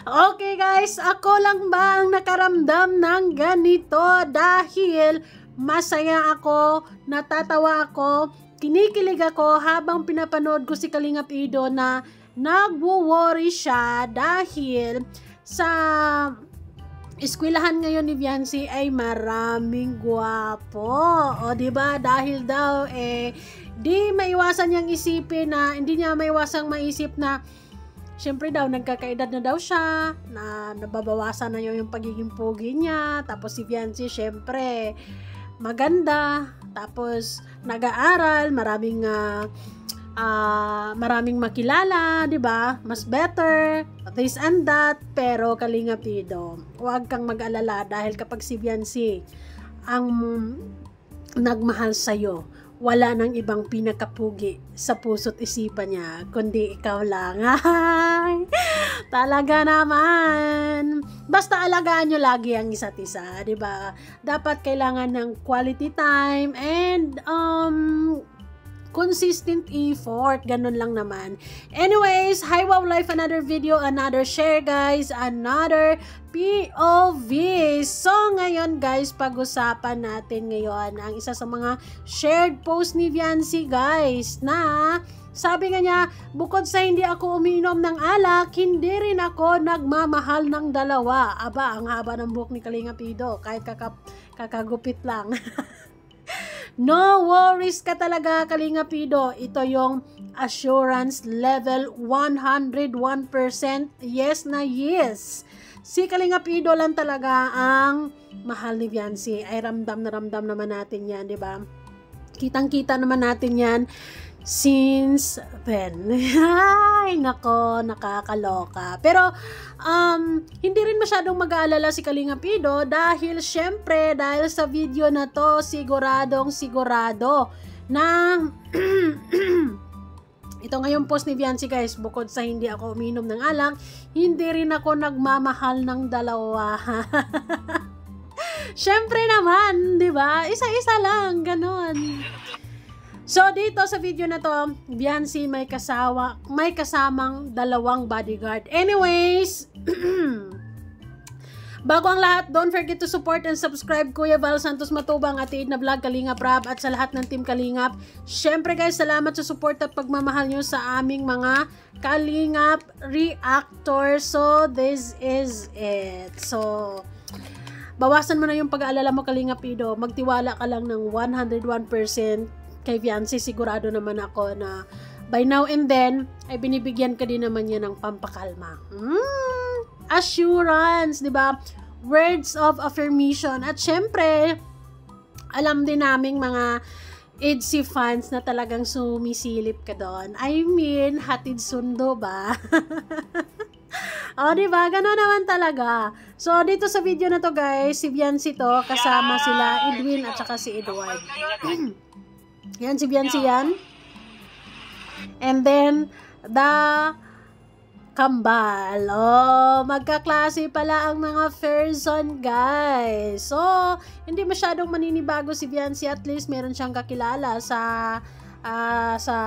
Okay guys, ako lang ba ang nakaramdam ng ganito dahil masaya ako, natatawa ako, kinikilig ako habang pinapanood ko si Kalingap Ido na nagwo-worry siya dahil sa eskwelahan ngayon ni Viancy ay maraming gwapo. O diba? Dahil daw di maiwasan niyang isipin na hindi niya maiwasang maisip na syempre daw, nagkakaedad na daw siya, na nababawasan na yung pagiging pogi niya, tapos si Viancy, syempre, maganda, tapos nag-aaral, maraming makilala, di ba? Mas better, this and that, pero Kalingap Ido, huwag kang mag-alala dahil kapag si Viancy ang nagmahal sa'yo, wala nang ibang pinakapugi sa puso't isipan niya, kundi ikaw lang. Ay, talaga naman. Basta alagaan nyo lagi ang isa't isa, di ba? Dapat kailangan ng quality time and consistent effort, ganun lang naman. Anyways, hi wow life, another video, another share guys, another POV. So ngayon guys, pag-usapan natin ngayon ang isa sa mga shared post ni Viancy guys, na sabi nga niya, bukod sa hindi ako umiinom ng alak, hindi rin ako nagmamahal ng dalawa. Aba, ang haba ng buhok ni Kalingap Ido, kahit kakagupit lang. No worries ka talaga, Kalingap Ido. Ito yung assurance level 101%. Yes na yes. Si Kalingap Ido lang talaga ang mahal ni Viancy. Ay ramdam na ramdam naman natin yan, di ba? Kitang-kita naman natin yan since then. Ay, nako, nakakaloka. Pero, hindi rin masyadong mag-aalala si Kalingap Ido dahil syempre, dahil sa video na to, siguradong sigurado na ito ngayong post ni Viancy guys, bukod sa hindi ako uminom ng alak, hindi rin ako nagmamahal ng dalawa. Syempre naman, di ba? Isa-isa lang, ganon. So, dito sa video na to, Viancy may kasamang dalawang bodyguard. Anyways, bago ang lahat, don't forget to support and subscribe Kuya Val Santos Matubang at Iid na Vlog, Kalingap Rab, at sa lahat ng Team Kalingap. Syempre guys, salamat sa support at pagmamahal nyo sa aming mga Kalingap reactors. So, this is it. So, bawasan mo na yung pag-aalala mo, Kalingap Ido. Magtiwala ka lang ng 101% kay Viancy. Sigurado naman ako na by now and then ay binibigyan ka din naman niya ng pampakalma. Assurance, di ba? Words of affirmation. At syempre, alam din naming mga EDC fans na talagang sumisilip ka doon. I mean, hatid sundo ba? O, diba? Gano'n naman talaga. So, dito sa video na to guys, si Viancy to, kasama sila Edwin at saka si Edward. Yan, si Viancy yan. And then, the kambal. Oh, magkaklase pala ang mga person, guys. So, hindi masyadong maninibago si Viancy. At least, meron siyang kakilala sa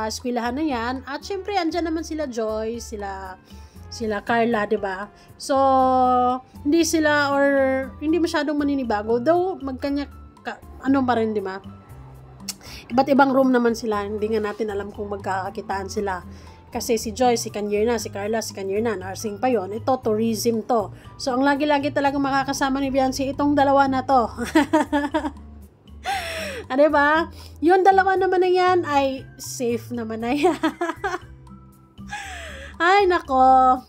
eskwelahan na yan. At syempre, andyan naman sila Joy, sila Carla, 'di ba? So, hindi masyadong maninibago. Though magkanya ano pa rin, 'di ba? Iba't ibang room naman sila. Hindi nga natin alam kung magkakakitaan sila. Kasi si Joy, si Kanyerna, si Carla, si Kanyerna, nursing pa yon. Ito, tourism to. So, ang lagi-lagi talaga makakasama ni Viancy, itong dalawa na to. Diba? Yung dalawa naman na yan ay safe naman na yan. Ay, nako.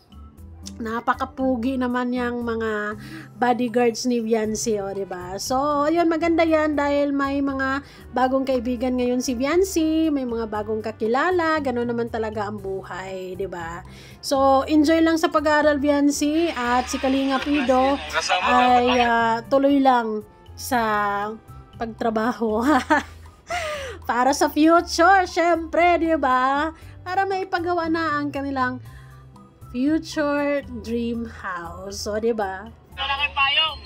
Napakapugi naman yung mga bodyguards ni Viancy, o, diba? So, yun, maganda yan dahil may mga bagong kaibigan ngayon si Viancy, may mga bagong kakilala, gano'n naman talaga ang buhay, diba? So, enjoy lang sa pag-aaral, Viancy, at si Kalingap Ido ay tuloy lang sa pagtrabaho. Para sa future, syempre, diba? Para maipagawa na ang kanilang future dream house. So, diba? Wala kang payong.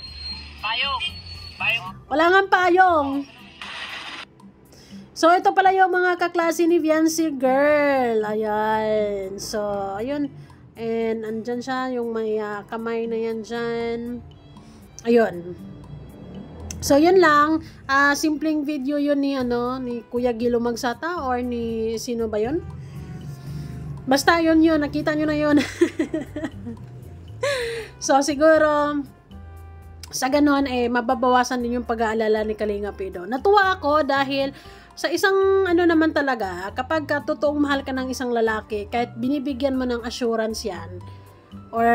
Wala nga payong. So, ito pala yung mga kaklase ni Viancy girl. Ayan. So, ayun. And andyan siya, yung may kamay na yan dyan. Ayun. So, yun lang. Simpleng video yun ni Kuya Gilo Magsata or ni sino ba yun? Basta yun. Nakita nyo na yun. So, siguro, sa ganon, mababawasan din yung pag-aalala ni Kalinga Pido. Natuwa ako dahil sa isang naman talaga, kapag totoong mahal ka ng isang lalaki, kahit binibigyan mo ng assurance yan, or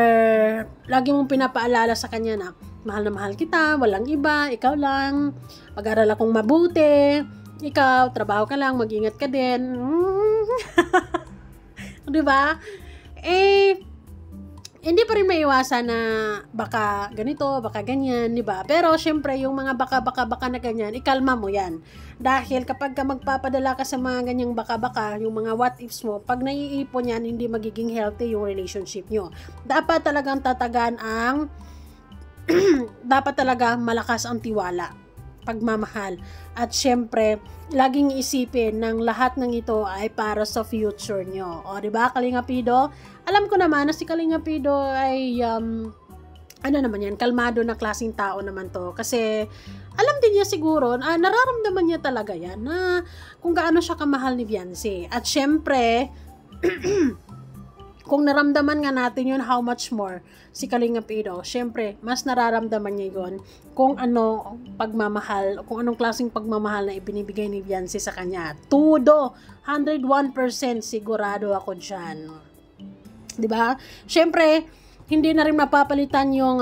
lagi mong pinapaalala sa kanya na, mahal na mahal kita, walang iba, ikaw lang, mag-aral akong mabuti, ikaw, trabaho ka lang, mag-ingat ka din. Diba? Hindi pa rin maiwasan na baka ganito, baka ganyan, di ba? Pero syempre, yung mga baka na ganyan, ikalma mo yan. Dahil kapag ka magpapadala ka sa mga ganyang baka, yung mga what ifs mo, pag naiipon yan, hindi magiging healthy yung relationship nyo. Dapat talagang tatagan ang dapat talaga malakas ang tiwala, pagmamahal. At syempre, laging isipin ng lahat ng ito ay para sa future nyo. O, diba, Kalinga Pido? Alam ko naman na si Kalinga Pido ay, naman yan, kalmado na klaseng tao naman to. Kasi, alam din niya siguro, nararamdaman niya talaga yan, na kung gaano siya kamahal ni Beyonce. At syempre, kung naramdaman nga natin yun, how much more si Kalinga Pido, syempre, mas nararamdaman niya yun kung pagmamahal, kung anong klaseng pagmamahal na ibinibigay ni Beyonce sa kanya. Tudo, 101% sigurado ako dyan. Diba? Syempre, hindi na rin mapapalitan yung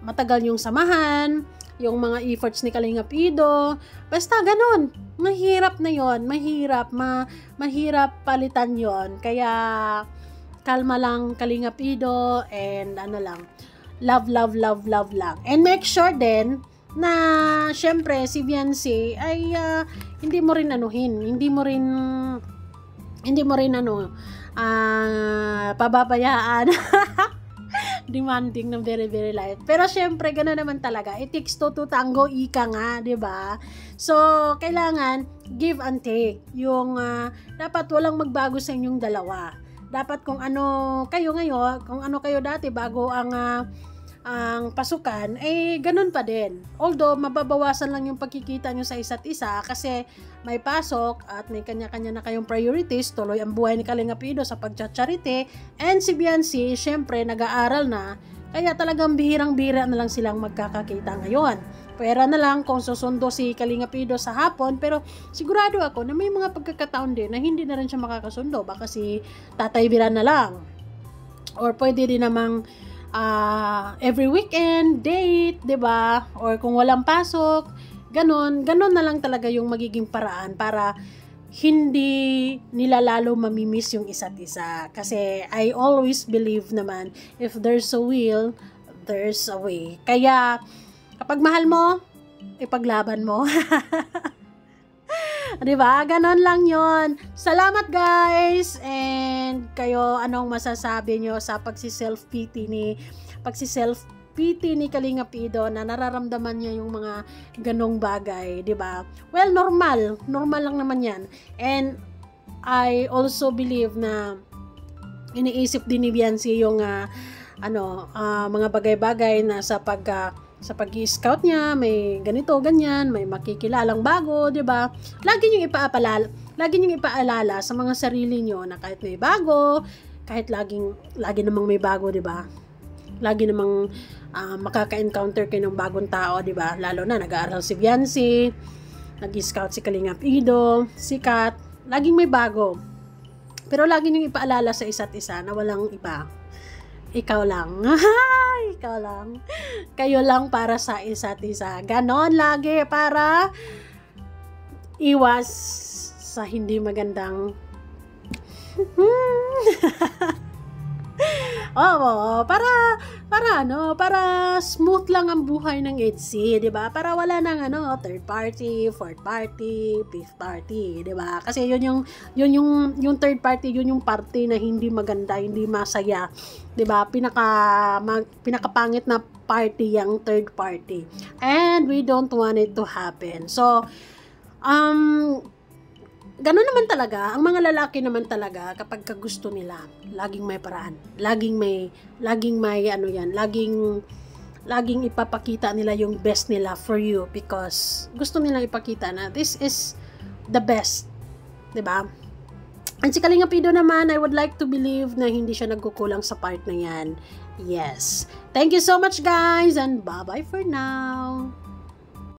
matagal yung samahan, yung mga efforts ni Kalinga Pido. Basta ganun. Mahirap na yon, mahirap palitan yon. Kaya kalma lang, Kalinga Pido, and love lang. And make sure din na syempre si Beyonce ay hindi mo rin pababayaan. Demanding ng very very light. Pero syempre gano'n naman talaga. It takes two to tango, ika nga, 'di ba? So kailangan give and take. Yung dapat walang magbago sa inyong dalawa. Dapat kung ano kayo ngayon, kung ano kayo dati bago ang pasukan, ganun pa din. Although, mababawasan lang yung pagkikita nyo sa isa't isa kasi may pasok at may kanya-kanya na kayong priorities. Tuloy ang buhay ni Kalinga Pido sa pagcha-charity. And si Beyonce, syempre, nag-aaral na. Kaya talagang bihirang-bihira na lang silang magkakakita ngayon. Pwera na lang kung susundo si Kalinga Pido sa hapon, pero sigurado ako na may mga pagkakataon din na hindi na rin siya makakasundo. Baka si Tatay Biran na lang. Or pwede din namang every weekend, date, 'di ba? Or kung walang pasok, ganun na lang talaga yung magiging paraan para hindi nila lalo mamimiss yung isa't isa. Kasi I always believe naman, if there's a will, there's a way. Kaya, kapag mahal mo, ipaglaban mo. Diba? Ganon lang yon. Salamat guys! And kayo, anong masasabi nyo sa pagsi-self-pity ni Kalinga Pido na nararamdaman niya yung mga ganong bagay, diba? Well, normal lang naman yan. And I also believe na iniisip din ni Beyonce yung mga bagay-bagay na sa pag-i-scout niya, may ganito, ganyan, may makikilalang bago, 'di ba? Lagi niyong ipaalala sa mga sarili niyo na kahit may bago, kahit lagi namang may bago, 'di ba? Lagi namang makaka-encounter kayo ng bagong tao, 'di ba? Lalo na nag-aaral si Beyonce, nag-scout si Kalinga Pido, sikat, laging may bago. Pero lagi niyong ipaalala sa isa't isa na walang iba. Ikaw lang. Ikaw lang. Kayo lang para sa isa't isa. Ganon lagi para iwas sa hindi magandang para smooth lang ang buhay ng EDSI, 'di ba? Para wala nang third party, fourth party, fifth party, 'di ba? Kasi yun yung third party, yun yung party na hindi maganda, hindi masaya, 'di ba? Pinakapangit na party yung third party. And we don't want it to happen. So ganun naman talaga, ang mga lalaki naman talaga, kapag gusto nila, laging may paraan. Laging may ano yan, laging ipapakita nila yung best nila for you because gusto nila ipakita na this is the best. 'Di ba? And si Kalinga Pido naman, I would like to believe na hindi siya nagkukulang sa part na yan. Yes. Thank you so much guys and bye-bye for now.